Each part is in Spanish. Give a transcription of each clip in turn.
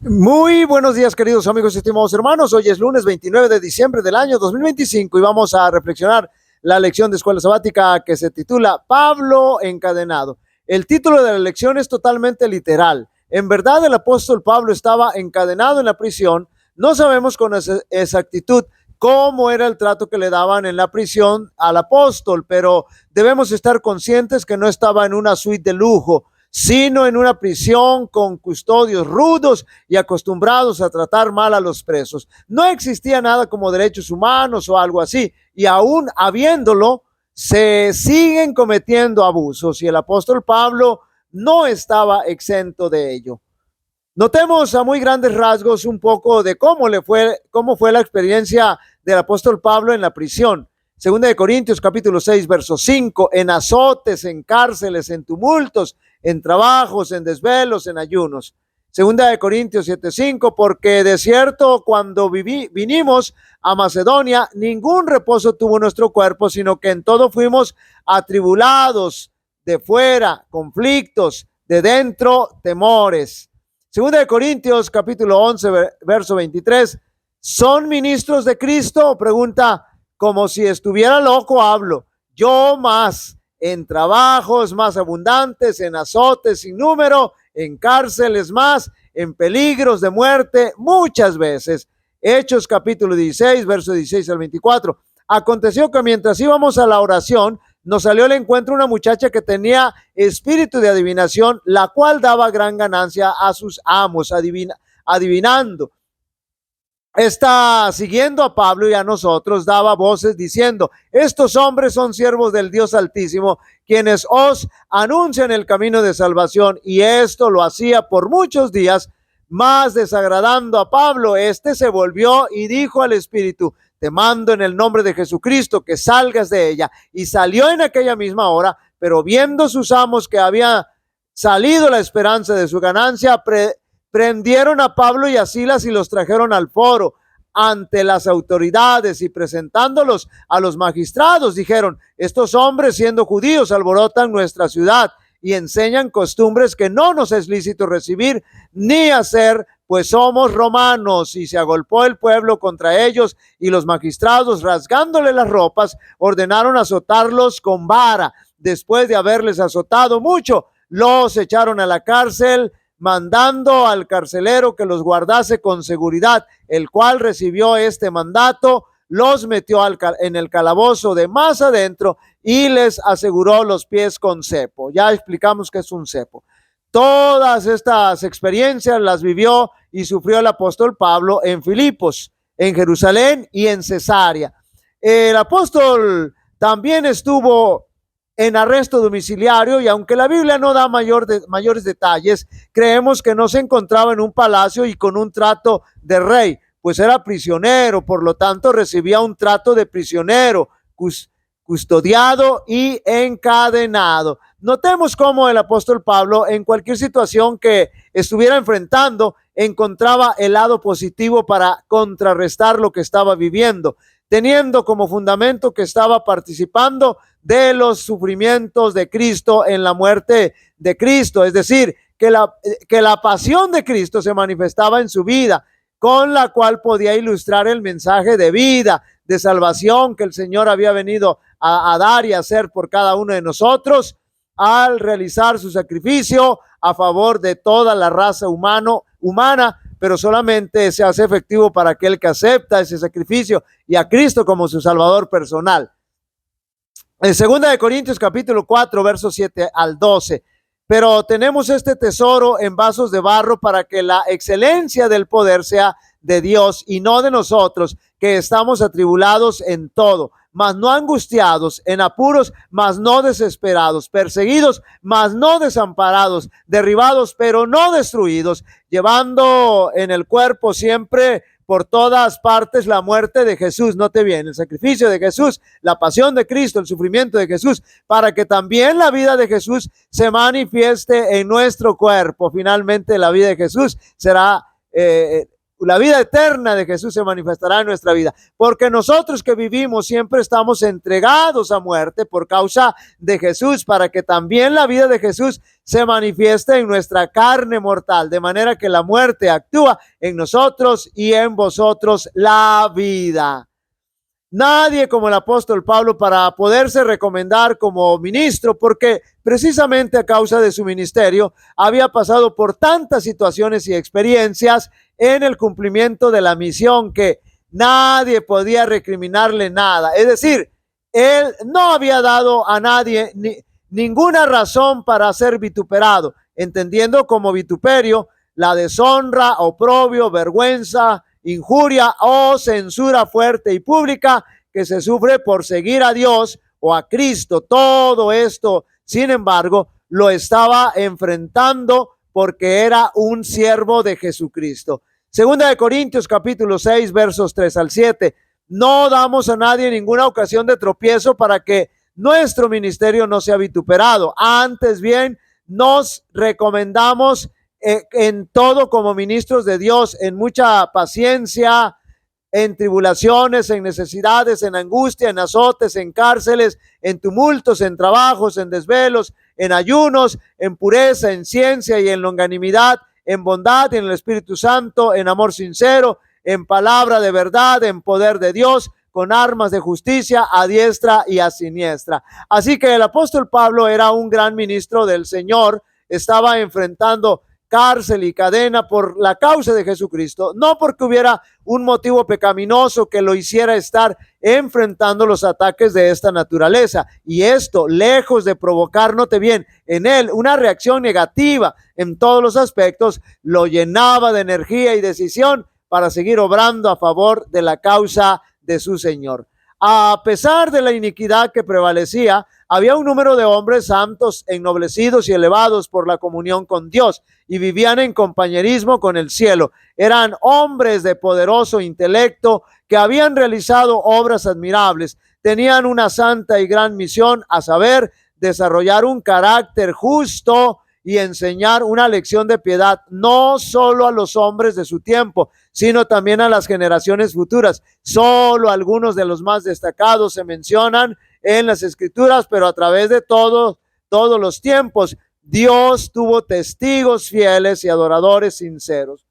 Muy buenos días, queridos amigos y estimados hermanos. Hoy es lunes 29 de diciembre del año 2025 y vamos a reflexionar la lección de escuela sabática que se titula Pablo encadenado. El título de la lección es totalmente literal. En verdad, el apóstol Pablo estaba encadenado en la prisión. No sabemos con exactitud cómo era el trato que le daban en la prisión al apóstol, pero debemos estar conscientes que no estaba en una suite de lujo, sino en una prisión con custodios rudos y acostumbrados a tratar mal a los presos. No existía nada como derechos humanos o algo así, y aún habiéndolo, se siguen cometiendo abusos, y el apóstol Pablo no estaba exento de ello. Notemos a muy grandes rasgos un poco de cómo fue la experiencia del apóstol Pablo en la prisión. Segunda de Corintios capítulo 6 verso 5, en azotes, en cárceles, en tumultos, en trabajos, en desvelos, en ayunos. Segunda de Corintios 7:5, porque de cierto cuando vinimos a Macedonia, ningún reposo tuvo nuestro cuerpo, sino que en todo fuimos atribulados, de fuera conflictos, de dentro temores. Segunda de Corintios capítulo 11 verso 23, ¿son ministros de Cristo? Pregunta, como si estuviera loco hablo. Yo más, en trabajos más abundantes, en azotes sin número, en cárceles más, en peligros de muerte muchas veces. Hechos capítulo 16, verso 16 al 24. Aconteció que mientras íbamos a la oración, nos salió al encuentro una muchacha que tenía espíritu de adivinación, la cual daba gran ganancia a sus amos, adivinando. Esta, siguiendo a Pablo y a nosotros, daba voces diciendo, estos hombres son siervos del Dios Altísimo, quienes os anuncian el camino de salvación. Y esto lo hacía por muchos días, más desagradando a Pablo. Este se volvió y dijo al espíritu, te mando en el nombre de Jesucristo que salgas de ella. Y salió en aquella misma hora, pero viendo sus amos que había salido la esperanza de su ganancia, prendieron a Pablo y a Silas y los trajeron al foro ante las autoridades, y presentándolos a los magistrados dijeron, estos hombres siendo judíos alborotan nuestra ciudad y enseñan costumbres que no nos es lícito recibir ni hacer, pues somos romanos. Y se agolpó el pueblo contra ellos, y los magistrados, rasgándole las ropas, ordenaron azotarlos con vara. Después de haberles azotado mucho, los echaron a la cárcel, mandando al carcelero que los guardase con seguridad, el cual recibió este mandato, los metió en el calabozo de más adentro y les aseguró los pies con cepo. Ya explicamos qué es un cepo. Todas estas experiencias las vivió y sufrió el apóstol Pablo en Filipos, en Jerusalén y en Cesarea. El apóstol también estuvo en arresto domiciliario, y aunque la Biblia no da mayores detalles, creemos que no se encontraba en un palacio y con un trato de rey, pues era prisionero, por lo tanto recibía un trato de prisionero, custodiado y encadenado. Notemos cómo el apóstol Pablo, en cualquier situación que estuviera enfrentando, encontraba el lado positivo para contrarrestar lo que estaba viviendo, teniendo como fundamento que estaba participando de los sufrimientos de Cristo en la muerte de Cristo, es decir, que la pasión de Cristo se manifestaba en su vida, con la cual podía ilustrar el mensaje de vida, de salvación que el Señor había venido a dar y a hacer por cada uno de nosotros, al realizar su sacrificio a favor de toda la raza humana, pero solamente se hace efectivo para aquel que acepta ese sacrificio y a Cristo como su Salvador personal. En segunda de Corintios capítulo 4 versos 7 al 12, pero tenemos este tesoro en vasos de barro para que la excelencia del poder sea de Dios y no de nosotros, que estamos atribulados en todo, mas no angustiados, en apuros, mas no desesperados, perseguidos, mas no desamparados, derribados, pero no destruidos, llevando en el cuerpo siempre por todas partes la muerte de Jesús. Note bien, el sacrificio de Jesús, la pasión de Cristo, el sufrimiento de Jesús, para que también la vida de Jesús se manifieste en nuestro cuerpo. Finalmente la vida de Jesús será la vida eterna de Jesús se manifestará en nuestra vida. Porque nosotros que vivimos siempre estamos entregados a muerte por causa de Jesús, para que también la vida de Jesús se manifieste en nuestra carne mortal, de manera que la muerte actúa en nosotros y en vosotros la vida. Nadie como el apóstol Pablo para poderse recomendar como ministro, porque precisamente a causa de su ministerio había pasado por tantas situaciones y experiencias en el cumplimiento de la misión que nadie podía recriminarle nada. Es decir, él no había dado a nadie ninguna razón para ser vituperado, entendiendo como vituperio la deshonra, oprobio, vergüenza, injuria o censura fuerte y pública que se sufre por seguir a Dios o a Cristo. Todo esto, sin embargo, lo estaba enfrentando porque era un siervo de Jesucristo. Segunda de Corintios capítulo 6 versos 3 al 7. No damos a nadie ninguna ocasión de tropiezo para que nuestro ministerio no sea vituperado. Antes bien, nos recomendamos en todo como ministros de Dios, en mucha paciencia, en tribulaciones, en necesidades, en angustia, en azotes, en cárceles, en tumultos, en trabajos, en desvelos, en ayunos, en pureza, en ciencia y en longanimidad, en bondad, en el Espíritu Santo, en amor sincero, en palabra de verdad, en poder de Dios, con armas de justicia a diestra y a siniestra. Así que el apóstol Pablo era un gran ministro del Señor, estaba enfrentando cárcel y cadena por la causa de Jesucristo, no porque hubiera un motivo pecaminoso que lo hiciera estar enfrentando los ataques de esta naturaleza. Y esto, lejos de provocar, note bien, en él una reacción negativa en todos los aspectos, lo llenaba de energía y decisión para seguir obrando a favor de la causa de su Señor. A pesar de la iniquidad que prevalecía, había un número de hombres santos, ennoblecidos y elevados por la comunión con Dios, y vivían en compañerismo con el cielo. Eran hombres de poderoso intelecto que habían realizado obras admirables. Tenían una santa y gran misión, a saber, desarrollar un carácter justo y enseñar una lección de piedad, no solo a los hombres de su tiempo, sino también a las generaciones futuras. Solo algunos de los más destacados se mencionan en las Escrituras, pero a través de todos los tiempos, Dios tuvo testigos fieles y adoradores sinceros.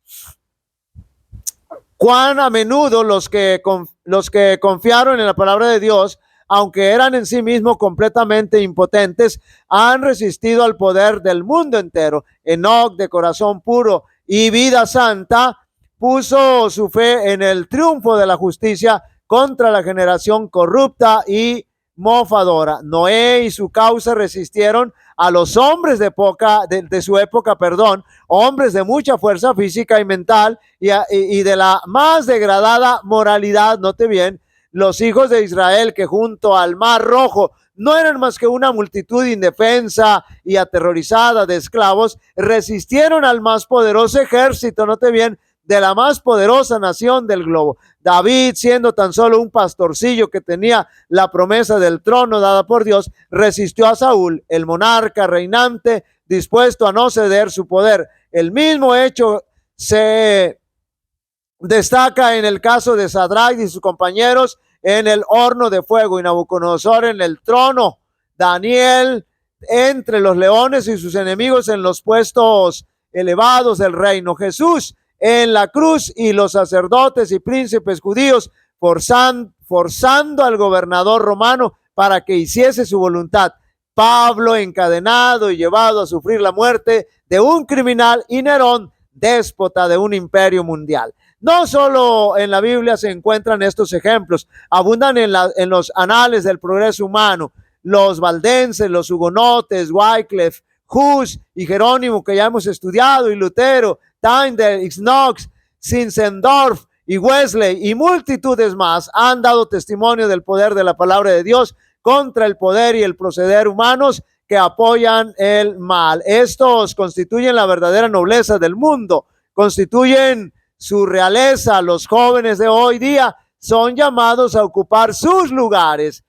Cuán a menudo los que confiaron en la palabra de Dios, aunque eran en sí mismos completamente impotentes, han resistido al poder del mundo entero. Enoc, de corazón puro y vida santa, puso su fe en el triunfo de la justicia contra la generación corrupta y mofadora. Noé y su causa resistieron a los hombres de su época, hombres de mucha fuerza física y mental y de la más degradada moralidad. Note bien, los hijos de Israel, que junto al Mar Rojo no eran más que una multitud indefensa y aterrorizada de esclavos, resistieron al más poderoso ejército, note bien, de la más poderosa nación del globo. David, siendo tan solo un pastorcillo que tenía la promesa del trono dada por Dios, resistió a Saúl, el monarca reinante, dispuesto a no ceder su poder. El mismo hecho se destaca en el caso de Sadrach y sus compañeros en el horno de fuego, y Nabucodonosor en el trono, Daniel entre los leones y sus enemigos en los puestos elevados del reino, Jesús en la cruz y los sacerdotes y príncipes judíos forzando al gobernador romano para que hiciese su voluntad. Pablo encadenado y llevado a sufrir la muerte de un criminal, y Nerón, déspota de un imperio mundial. No solo en la Biblia se encuentran estos ejemplos, abundan en los anales del progreso humano. Los valdenses, los hugonotes, Wycliffe, Hus y Jerónimo, que ya hemos estudiado, y Lutero, Tyndale, Knox, Zinzendorf y Wesley y multitudes más han dado testimonio del poder de la palabra de Dios contra el poder y el proceder humanos que apoyan el mal. Estos constituyen la verdadera nobleza del mundo, constituyen su realeza. Los jóvenes de hoy día son llamados a ocupar sus lugares.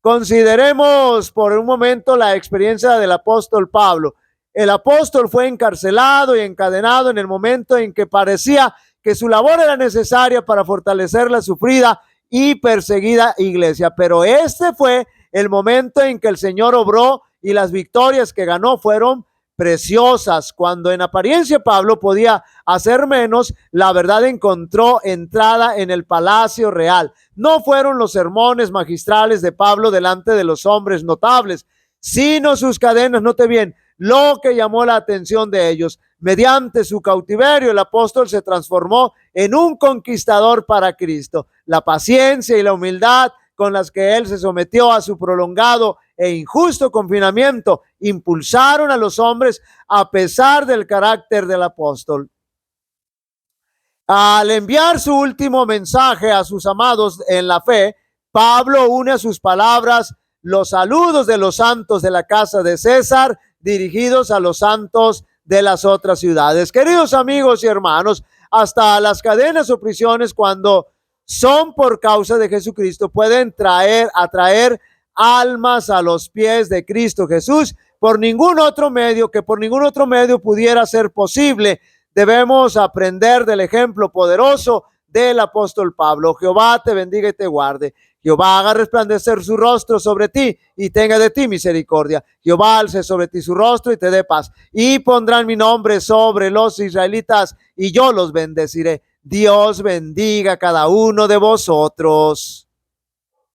Consideremos por un momento la experiencia del apóstol Pablo. El apóstol fue encarcelado y encadenado en el momento en que parecía que su labor era necesaria para fortalecer la sufrida y perseguida iglesia. Pero este fue el momento en que el Señor obró y las victorias que ganó fueron preciosas. Cuando en apariencia Pablo podía hacer menos, la verdad encontró entrada en el palacio real. No fueron los sermones magistrales de Pablo delante de los hombres notables, sino sus cadenas, note bien, lo que llamó la atención de ellos. Mediante su cautiverio, el apóstol se transformó en un conquistador para Cristo. La paciencia y la humildad con las que él se sometió a su prolongado e injusto confinamiento impulsaron a los hombres a pesar del carácter del apóstol. Al enviar su último mensaje a sus amados en la fe, Pablo une a sus palabras los saludos de los santos de la casa de César dirigidos a los santos de las otras ciudades. Queridos amigos y hermanos, hasta las cadenas o prisiones, cuando son por causa de Jesucristo, pueden atraer almas a los pies de Cristo Jesús por ningún otro medio pudiera ser posible. Debemos aprender del ejemplo poderoso del apóstol Pablo. Jehová te bendiga y te guarde. Jehová haga resplandecer su rostro sobre ti y tenga de ti misericordia. Jehová alce sobre ti su rostro y te dé paz. Y pondrán mi nombre sobre los israelitas y yo los bendeciré. Dios bendiga a cada uno de vosotros.